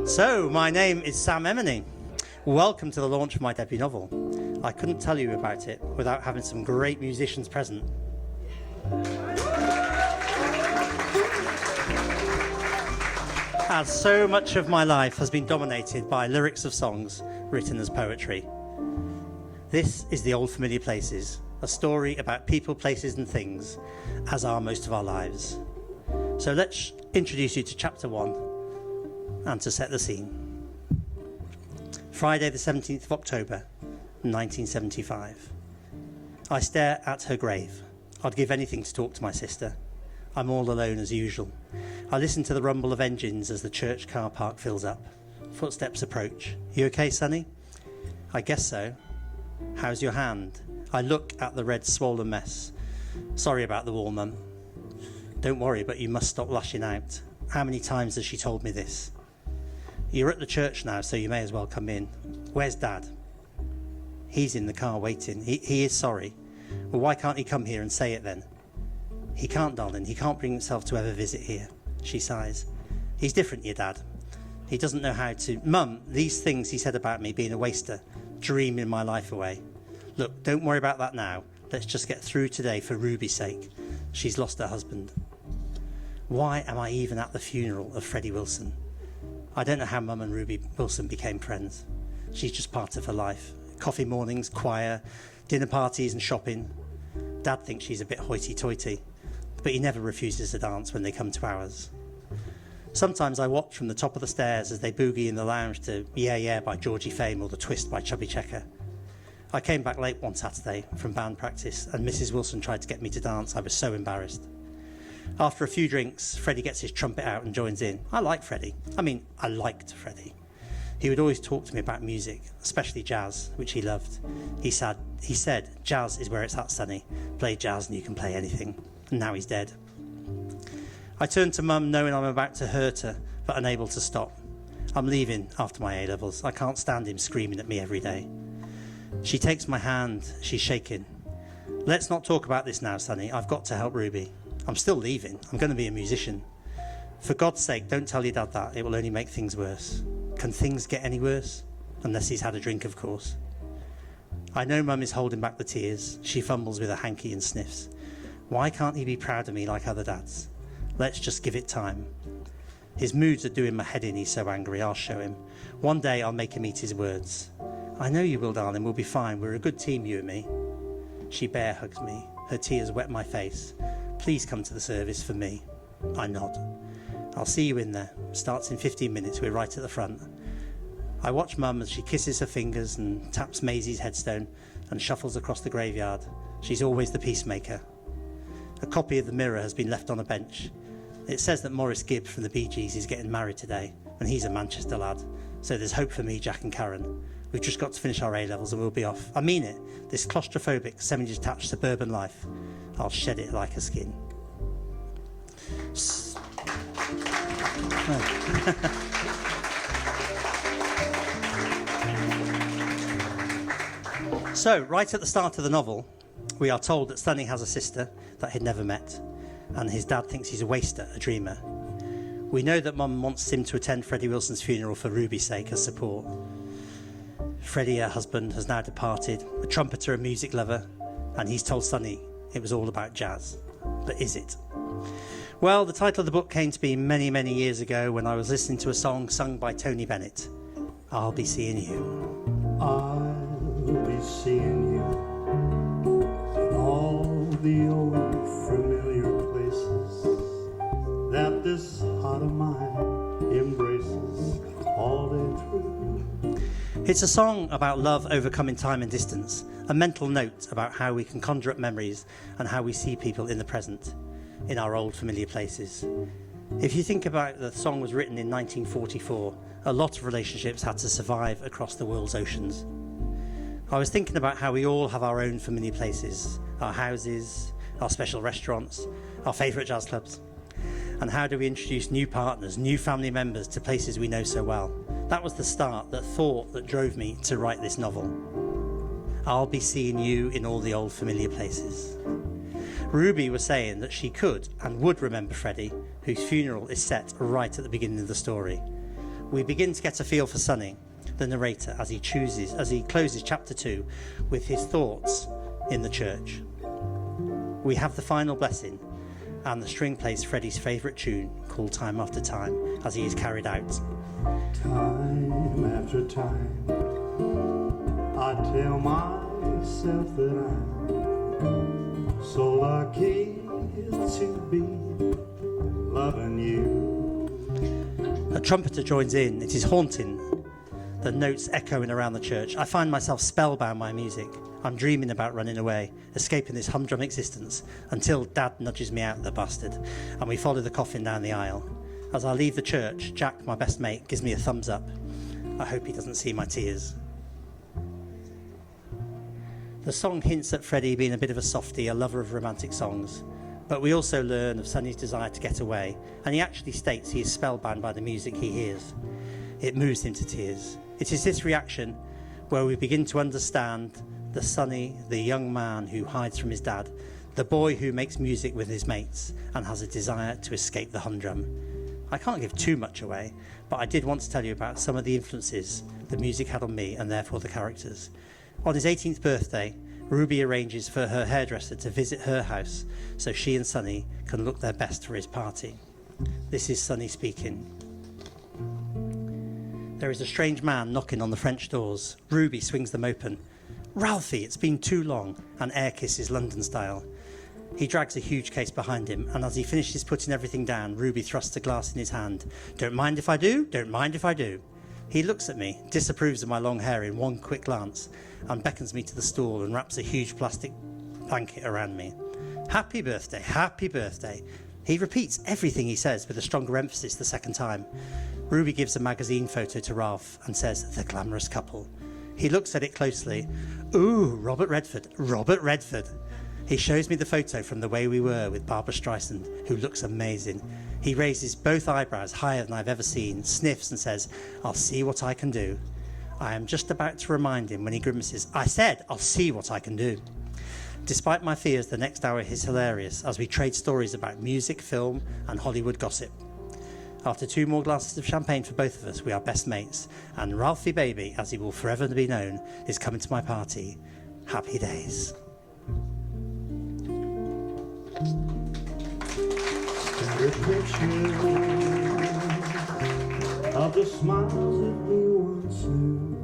So, my name is Sam Emony. Welcome to the launch of my debut novel. I couldn't tell you about it without having some great musicians present. As so much of my life has been dominated by lyrics of songs written as poetry. This is The Old Familiar Places, a story about people, places and things, as are most of our lives. So let's introduce you to chapter 1 and to set the scene. Friday the 17th of October, 1975. I stare at her grave. I'd give anything to talk to my sister. I'm all alone as usual. I listen to the rumble of engines as the church car park fills up. Footsteps approach. You okay, Sonny? I guess so. How's your hand? I look at the red swollen mess. Sorry about the wall, Mum. Don't worry, but you must stop lashing out. How many times has she told me this? You're at the church now, so you may as well come in. Where's Dad? He's in the car waiting. He is sorry. Well, why can't he come here and say it then? He can't, darling. He can't bring himself to ever visit here. She sighs. He's different, your dad. He doesn't know how to... Mum, these things he said about me being a waster, dreaming my life away. Look, don't worry about that now. Let's just get through today for Ruby's sake. She's lost her husband. Why am I even at the funeral of Freddie Wilson? I don't know how Mum and Ruby Wilson became friends. She's just part of her life. Coffee mornings, choir, dinner parties and shopping. Dad thinks she's a bit hoity-toity, but he never refuses to dance when they come to ours. Sometimes I watch from the top of the stairs as they boogie in the lounge to Yeah Yeah by Georgie Fame or The Twist by Chubby Checker. I came back late one Saturday from band practice and Mrs. Wilson tried to get me to dance. I was so embarrassed. After a few drinks, Freddie gets his trumpet out and joins in. I like Freddie. I liked Freddie. He would always talk to me about music, especially jazz, which he loved. He said, jazz is where it's at, Sonny. Play jazz and you can play anything. And now he's dead. I turned to Mum knowing I'm about to hurt her, but unable to stop. I'm leaving after my A-levels. I can't stand him screaming at me every day. She takes my hand. She's shaking. Let's not talk about this now, Sonny. I've got to help Ruby. I'm still leaving. I'm going to be a musician. For God's sake, don't tell your dad that. It will only make things worse. Can things get any worse? Unless he's had a drink, of course. I know Mum is holding back the tears. She fumbles with a hanky and sniffs. Why can't he be proud of me like other dads? Let's just give it time. His moods are doing my head in. He's so angry. I'll show him. One day I'll make him eat his words. I know you will, darling. We'll be fine. We're a good team, you and me. She bear hugs me. Her tears wet my face. Please come to the service for me. I nod. I'll see you in there. Starts in 15 minutes. We're right at the front. I watch Mum as she kisses her fingers and taps Maisie's headstone and shuffles across the graveyard. She's always the peacemaker. A copy of The Mirror has been left on a bench. It says that Maurice Gibb from the Bee Gees is getting married today, and he's a Manchester lad. So there's hope for me, Jack and Karen. We've just got to finish our A-levels and we'll be off. I mean it. This claustrophobic, semi-detached suburban life. I'll shed it like a skin. So, right at the start of the novel, we are told that Sonny has a sister that he'd never met, and his dad thinks he's a waster, a dreamer. We know that Mum wants him to attend Freddie Wilson's funeral for Ruby's sake as support. Freddie, her husband, has now departed, a trumpeter, a music lover, and he's told Sonny it was all about jazz. But is it? Well, the title of the book came to me many, many years ago when I was listening to a song sung by Tony Bennett. I'll be seeing you. I'll be seeing you in all the old familiar places that this heart of mine embraces all day through. It's a song about love overcoming time and distance, a mental note about how we can conjure up memories and how we see people in the present, in our old familiar places. If you think about it, the song was written in 1944, a lot of relationships had to survive across the world's oceans. I was thinking about how we all have our own familiar places, our houses, our special restaurants, our favourite jazz clubs. And how do we introduce new partners, new family members to places we know so well? That was the start, that thought that drove me to write this novel. I'll be seeing you in all the old familiar places. Ruby was saying that she could and would remember Freddie, whose funeral is set right at the beginning of the story. We begin to get a feel for Sonny, the narrator, as he closes chapter 2 with his thoughts in the church. We have the final blessing, and the string plays Freddie's favourite tune called Time After Time as he is carried out. Time after time, I tell myself that I'm so lucky to be loving you. A trumpeter joins in. It is haunting, the notes echoing around the church. I find myself spellbound by music. I'm dreaming about running away, escaping this humdrum existence, until Dad nudges me out, the bastard, and we follow the coffin down the aisle. As I leave the church, Jack, my best mate, gives me a thumbs up. I hope he doesn't see my tears. The song hints at Freddie being a bit of a softie, a lover of romantic songs, but we also learn of Sonny's desire to get away, and he actually states he is spellbound by the music he hears. It moves him to tears. It is this reaction where we begin to understand the Sonny, the young man who hides from his dad, the boy who makes music with his mates and has a desire to escape the humdrum. I can't give too much away, but I did want to tell you about some of the influences the music had on me and therefore the characters. On his 18th birthday, Ruby arranges for her hairdresser to visit her house so she and Sonny can look their best for his party. This is Sonny speaking. There is a strange man knocking on the French doors. Ruby swings them open. "Ralphie, it's been too long," and air kisses London style. He drags a huge case behind him, and as he finishes putting everything down, Ruby thrusts a glass in his hand. "Don't mind if I do, don't mind if I do." He looks at me, disapproves of my long hair in one quick glance, and beckons me to the stool and wraps a huge plastic blanket around me. "Happy birthday, happy birthday." He repeats everything he says with a stronger emphasis the second time. Ruby gives a magazine photo to Ralph and says, "The glamorous couple." He looks at it closely. "Ooh, Robert Redford, Robert Redford." He shows me the photo from The Way We Were with Barbara Streisand, who looks amazing. He raises both eyebrows higher than I've ever seen, sniffs and says, "I'll see what I can do." I am just about to remind him when he grimaces, "I said, I'll see what I can do." Despite my fears, the next hour is hilarious as we trade stories about music, film and Hollywood gossip. After 2 more glasses of champagne for both of us, we are best mates, and Ralphie Baby, as he will forever be known, is coming to my party. Happy days. Standard picture of the smiles that we once knew,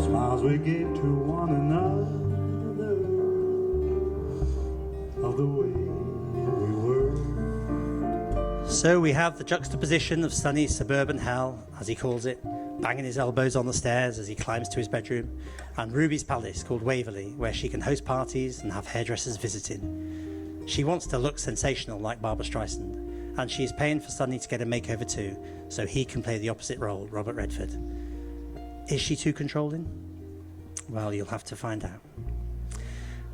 smiles we gave to one another, of the way we were. So we have the juxtaposition of Sonny's suburban hell, as he calls it, banging his elbows on the stairs as he climbs to his bedroom, and Ruby's palace called Waverley, where she can host parties and have hairdressers visiting. She wants to look sensational like Barbara Streisand, and she is paying for Sonny to get a makeover too, so he can play the opposite role, Robert Redford. Is she too controlling? Well, you'll have to find out.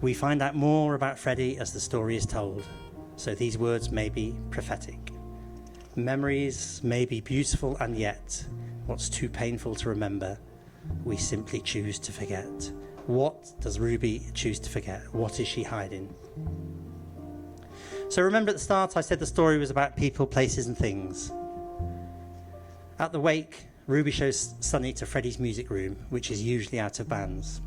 We find out more about Freddie as the story is told, so these words may be prophetic. Memories may be beautiful, and yet, what's too painful to remember, we simply choose to forget. What does Ruby choose to forget? What is she hiding? So remember at the start I said the story was about people, places and things. At the wake, Ruby shows Sonny to Freddie's music room, which is usually out of bands.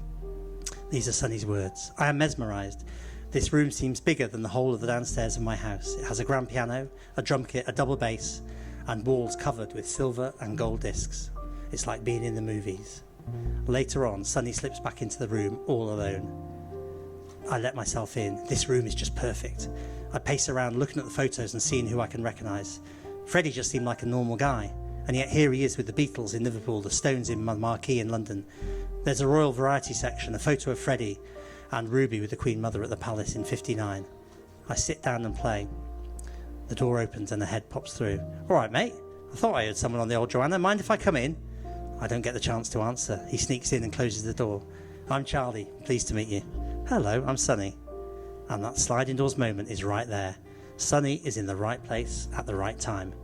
These are Sonny's words. "I am mesmerised. This room seems bigger than the whole of the downstairs of my house. It has a grand piano, a drum kit, a double bass, and walls covered with silver and gold discs. It's like being in the movies." Later on, Sonny slips back into the room all alone. I let myself in. This room is just perfect. I pace around looking at the photos and seeing who I can recognise. Freddie just seemed like a normal guy, and yet here he is with the Beatles in Liverpool, the Stones in Marquee in London. There's a royal variety section, a photo of Freddie and Ruby with the Queen Mother at the Palace in '59. I sit down and play. The door opens and a head pops through. "All right, mate. I thought I heard someone on the old Joanna. Mind if I come in?" I don't get the chance to answer. He sneaks in and closes the door. "I'm Charlie. Pleased to meet you." "Hello, I'm Sonny." And that sliding doors moment is right there. Sonny is in the right place at the right time.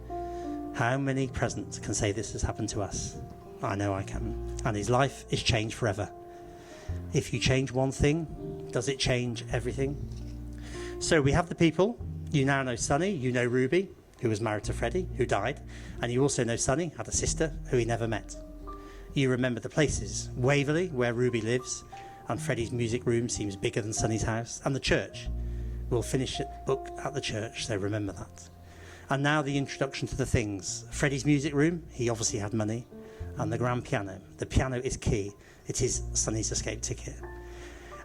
How many present can say this has happened to us? I know I can. And his life is changed forever. If you change one thing, does it change everything? So we have the people. You now know Sonny, you know Ruby. who was married to Freddie, who died, and you also know Sonny had a sister who he never met. You remember the places, Waverley, where Ruby lives, and Freddie's music room seems bigger than Sonny's house, and the church. We'll finish the book at the church, so remember that. And now the introduction to the things. Freddie's music room, he obviously had money, and the grand piano. The piano is key. It is Sonny's escape ticket.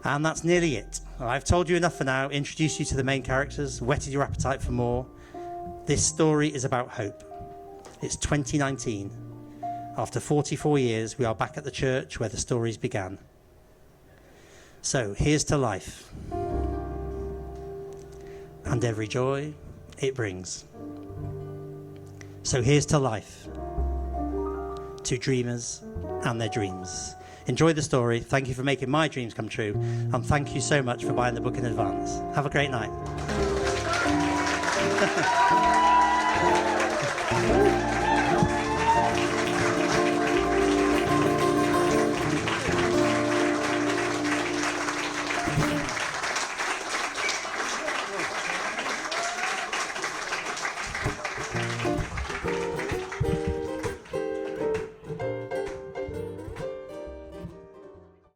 And that's nearly it. I've told you enough for now, introduced you to the main characters, whetted your appetite for more. This story is about hope. It's 2019. After 44 years, we are back at the church where the stories began. So, here's to life. And every joy it brings. So here's to life. To dreamers and their dreams. Enjoy the story. Thank you for making my dreams come true. And thank you so much for buying the book in advance. Have a great night.